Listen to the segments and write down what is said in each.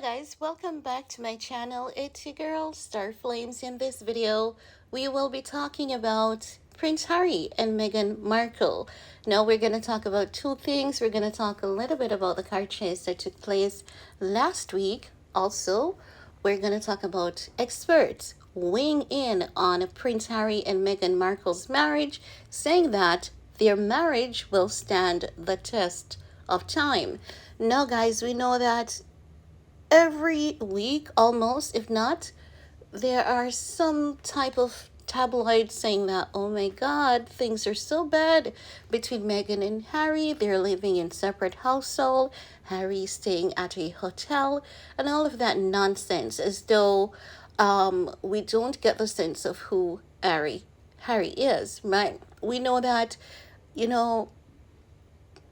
guys, welcome back to my channel. It's your girl Star Flames. In this video we will be talking about Prince Harry and Meghan Markle. Now we're going to talk about two things. We're going to talk a little bit about the car chase that took place last week. Also, we're going to talk about experts weighing in on Prince Harry and Meghan Markle's marriage, saying that their marriage will stand the test of time. Now guys, we know that every week almost, if not, there are some type of tabloid saying that, oh my god, things are so bad between Meghan and Harry. They're living in separate household, Harry staying at a hotel, and all of that nonsense, as though we don't get the sense of who Harry is, right? We know that, you know,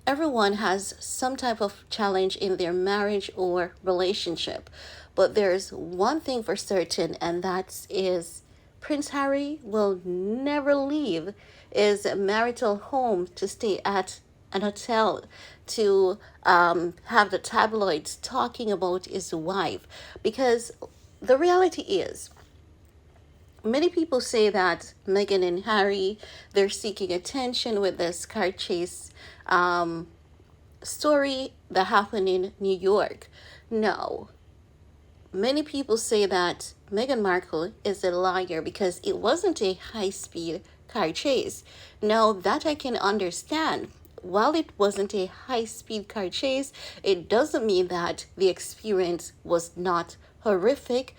everyone has some type of challenge in their marriage or relationship, but there's one thing for certain, and that is Prince Harry will never leave his marital home to stay at an hotel to have the tabloids talking about his wife, because the reality is many people say that Meghan and Harry, they're seeking attention with this car chase story that happened in New York. No, many people say that Meghan Markle is a liar because it wasn't a high-speed car chase. Now, that I can understand. While it wasn't a high-speed car chase, it doesn't mean that the experience was not horrific,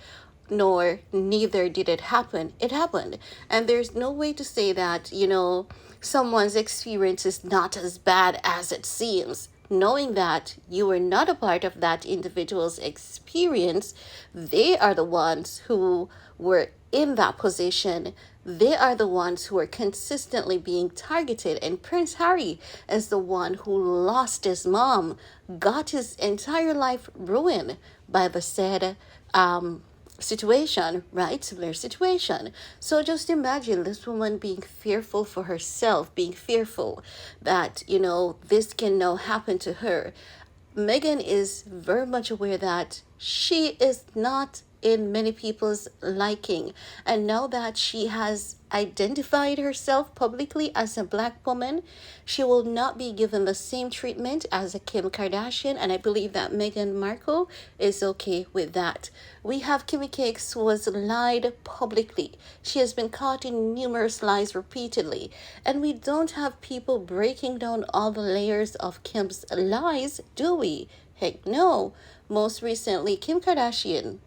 nor neither did it happen. It happened. And there's no way to say that, someone's experience is not as bad as it seems. Knowing that you were not a part of that individual's experience, they are the ones who were in that position. They are the ones who are consistently being targeted. And Prince Harry is the one who lost his mom, got his entire life ruined by the said situation, right? Similar situation. So just imagine this woman being fearful for herself, being fearful that, this can now happen to her. Meghan is very much aware that she is not in many people's liking. And now that she has identified herself publicly as a black woman, she will not be given the same treatment as a Kim Kardashian. And I believe that Meghan Markle is okay with that. We have Kimmy Cakes, who has lied publicly. She has been caught in numerous lies repeatedly. And we don't have people breaking down all the layers of Kim's lies, do we? Heck no. Most recently, Kim Kardashian,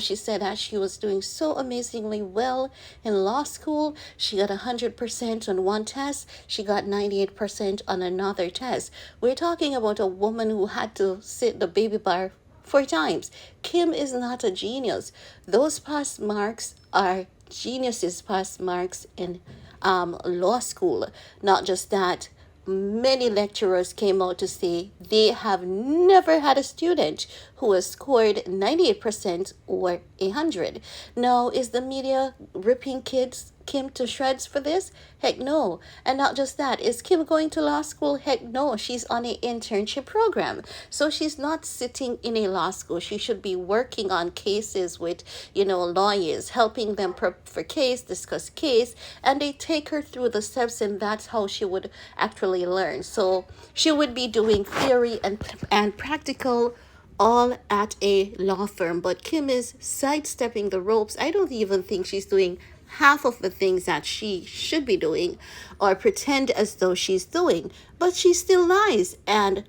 she said that she was doing so amazingly well in law school. She got 100% on one test. She got 98% on another test. We're talking about a woman who had to sit the baby bar 4 times. Kim is not a genius. Those pass marks are geniuses' pass marks in law school. Not just that, many lecturers came out to say they have never had a student who has scored 98% or 100. Now, is the media ripping Kim to shreds for this? Heck no. And not just that, is Kim going to law school? Heck no. She's on an internship program. So she's not sitting in a law school. She should be working on cases with, lawyers, helping them prep for case, discuss case, and they take her through the steps, and that's how she would actually learn. So she would be doing theory and practical all at a law firm. But Kim is sidestepping the ropes. I don't even think she's doing half of the things that she should be doing or pretend as though she's doing, but she still lies, and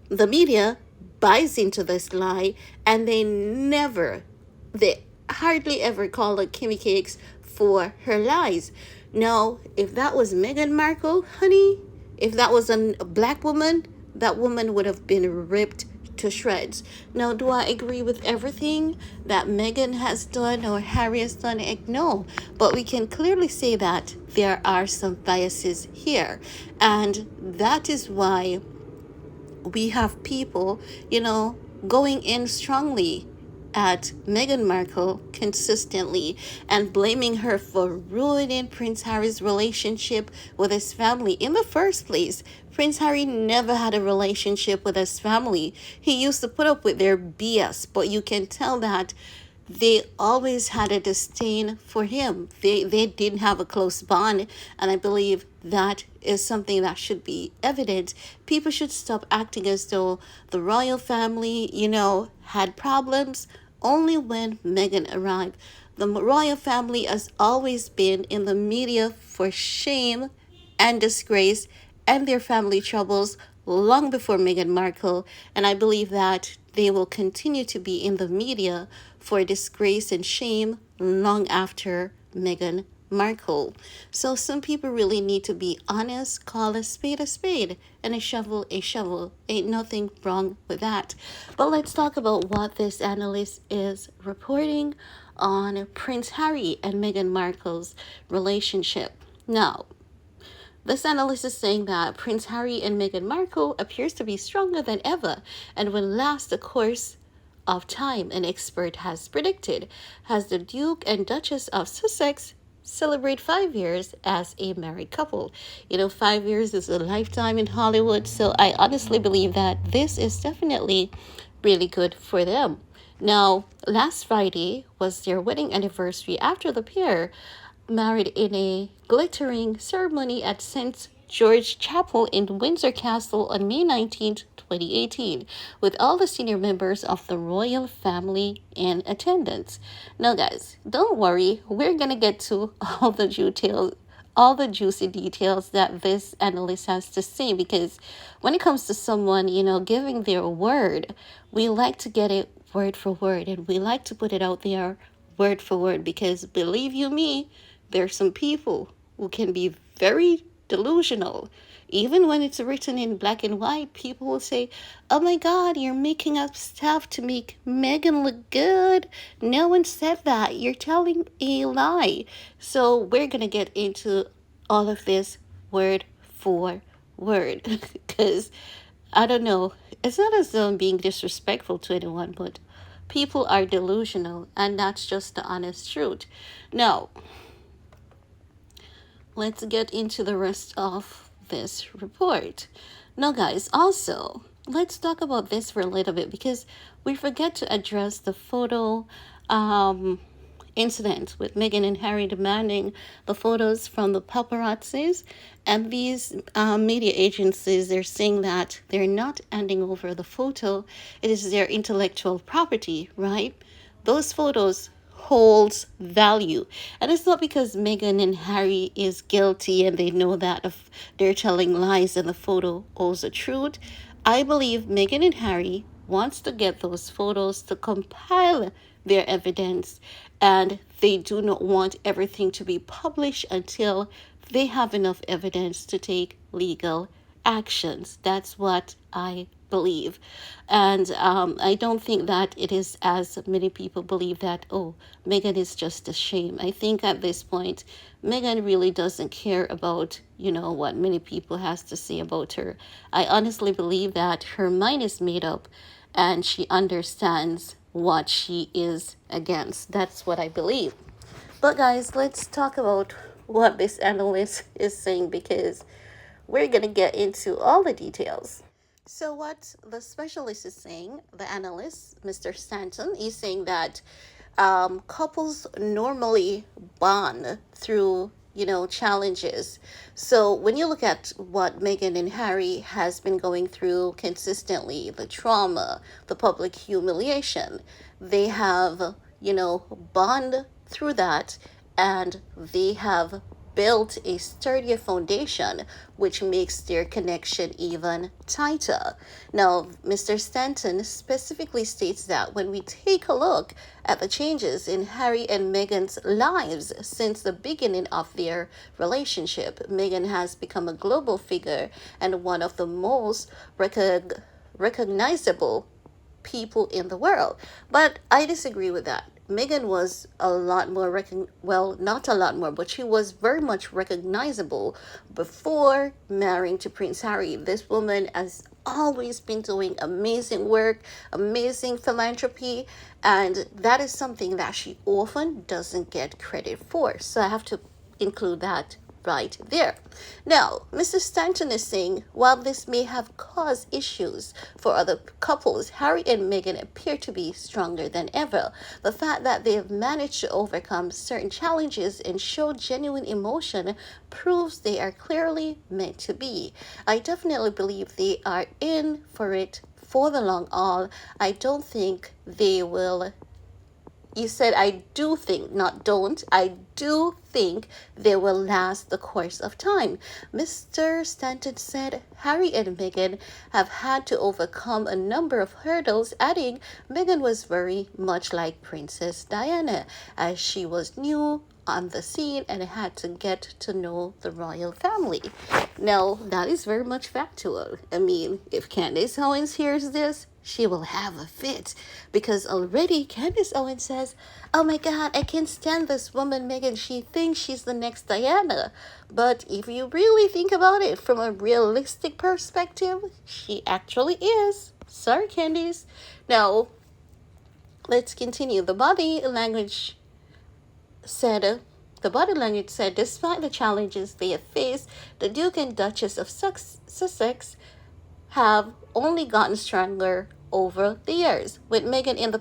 the media buys into this lie, and they hardly ever call her Kimmy Cakes for her lies. Now, if that was Meghan Markle, honey, if that was a black woman, that woman would have been ripped to shreds. Now, do I agree with everything that Meghan has done or Harry has done? No, but we can clearly say that there are some biases here, and that is why we have people, going in strongly at Meghan Markle consistently and blaming her for ruining Prince Harry's relationship with his family in the first place. Prince Harry never had a relationship with his family. He used to put up with their BS, but you can tell that they always had a disdain for him. They didn't have a close bond, and I believe that is something that should be evident. People should stop acting as though the royal family, had problems only when Meghan arrived. The royal family has always been in the media for shame and disgrace and their family troubles long before Meghan Markle, and I believe that they will continue to be in the media for disgrace and shame long after Meghan Markle. So some people really need to be honest, call a spade, and a shovel a shovel. Ain't nothing wrong with that. But let's talk about what this analyst is reporting on Prince Harry and Meghan Markle's relationship. Now, this analyst is saying that Prince Harry and Meghan Markle appears to be stronger than ever and will last the course of time, an expert has predicted, as the Duke and Duchess of Sussex celebrate 5 years as a married couple. 5 years is a lifetime in Hollywood, so I honestly believe that this is definitely really good for them. Now, last Friday was their wedding anniversary after the pair married in a glittering ceremony at St. George Chapel in Windsor Castle on May 19th, 2018, with all the senior members of the royal family in attendance. Now, guys, don't worry, we're gonna get to all the juicy details that this analyst has to say, because when it comes to someone, giving their word, we like to get it word for word, and we like to put it out there word for word, because believe you me, there's some people who can be very delusional. Even when it's written in black and white, people will say, "Oh my God, you're making up stuff to make Meghan look good. No one said that. You're telling a lie." So we're going to get into all of this word for word because I don't know. It's not as though I'm being disrespectful to anyone, but people are delusional, and that's just the honest truth. Now, let's get into the rest of this report. Now, guys, also, let's talk about this for a little bit because we forget to address the photo incident with Meghan and Harry demanding the photos from the paparazzis. And these media agencies, they're saying that they're not handing over the photo. It is their intellectual property, right? Those photos holds value, and it's not because Meghan and Harry is guilty and they know that if they're telling lies and the photo holds the truth. I believe Meghan and Harry wants to get those photos to compile their evidence, and they do not want everything to be published until they have enough evidence to take legal actions. That's what I believe. And I don't think that it is as many people believe that, oh, Meghan is just a shame. I think at this point, Meghan really doesn't care about, what many people has to say about her. I honestly believe that her mind is made up and she understands what she is against. That's what I believe. But guys, let's talk about what this analyst is saying because we're going to get into all the details. So, what the specialist is saying, the analyst, Mr. Stanton, is saying that couples normally bond through, challenges. So, when you look at what Meghan and Harry has been going through consistently, the trauma, the public humiliation, they have, bond through that, and they have built a sturdier foundation, which makes their connection even tighter. Now, Mr. Stanton specifically states that when we take a look at the changes in Harry and Meghan's lives since the beginning of their relationship, Meghan has become a global figure and one of the most recognizable people in the world. But I disagree with that. Meghan was a lot more, not a lot more, but she was very much recognizable before marrying to Prince Harry. This woman has always been doing amazing work, amazing philanthropy, and that is something that she often doesn't get credit for. So I have to include that right there. Now, Mr. Stanton is saying, while this may have caused issues for other couples, Harry and Meghan appear to be stronger than ever. The fact that they have managed to overcome certain challenges and show genuine emotion proves they are clearly meant to be. I definitely believe they are in for it for the long haul. I don't think they will. You said, I do think, not don't. I do think they will last the course of time. Mr. Stanton said Harry and Meghan have had to overcome a number of hurdles, adding Meghan was very much like Princess Diana, as she was new on the scene and had to get to know the royal family. Now, that is very much factual. I mean, if Candace Owens hears this, she will have a fit, because already Candace Owens says, oh my God, I can't stand this woman Meghan. She thinks she's the next Diana. But if you really think about it from a realistic perspective, she actually is. Sorry, Candace. Now, let's continue. The body language said, despite the challenges they have faced, the Duke and Duchess of Sussex have only gotten stronger over the years, with Meghan in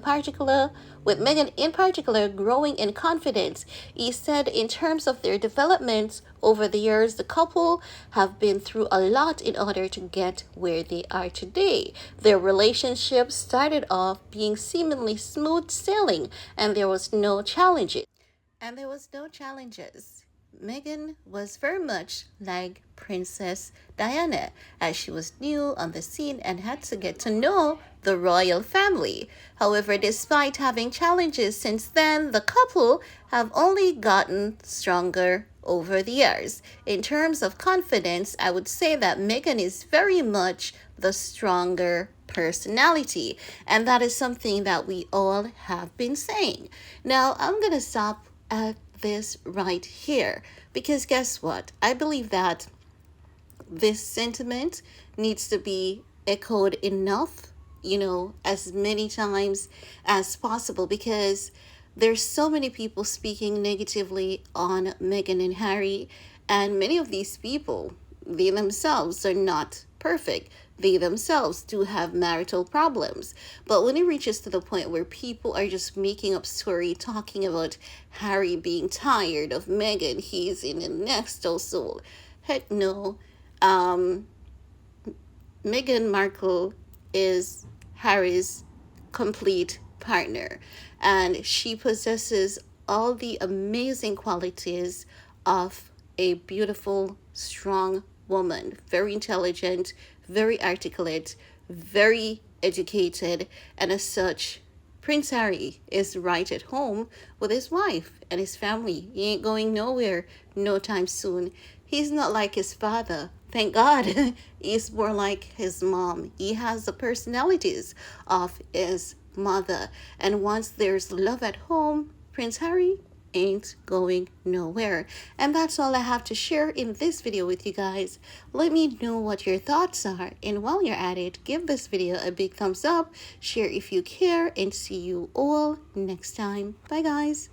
particular growing in confidence. He said in terms of their developments over the years, the couple have been through a lot in order to get where they are today. Their relationship started off being seemingly smooth sailing, and there was no challenges. Meghan was very much like Princess Diana, as she was new on the scene and had to get to know the royal family. However, despite having challenges since then, the couple have only gotten stronger over the years. In terms of confidence, I would say that Meghan is very much the stronger personality, and that is something that we all have been saying. Now, I'm going to stop at this right here, because guess what? I believe that this sentiment needs to be echoed enough, as many times as possible, because there's so many people speaking negatively on Meghan and Harry, and many of these people, they themselves are not perfect. They themselves do have marital problems. But when it reaches to the point where people are just making up story, talking about Harry being tired of Meghan, he's in the next also. Heck no. Meghan Markle is Harry's complete partner, and she possesses all the amazing qualities of a beautiful, strong woman. Very intelligent, very articulate, very educated, and as such, Prince Harry is right at home with his wife and his family. He ain't going nowhere no time soon. He's not like his father. Thank God. He's more like his mom. He has the personalities of his mother. And once there's love at home, Prince Harry ain't going nowhere. And that's all I have to share in this video with you guys. Let me know what your thoughts are, and while you're at it, give this video a big thumbs up, share if you care, and see you all next time. Bye guys.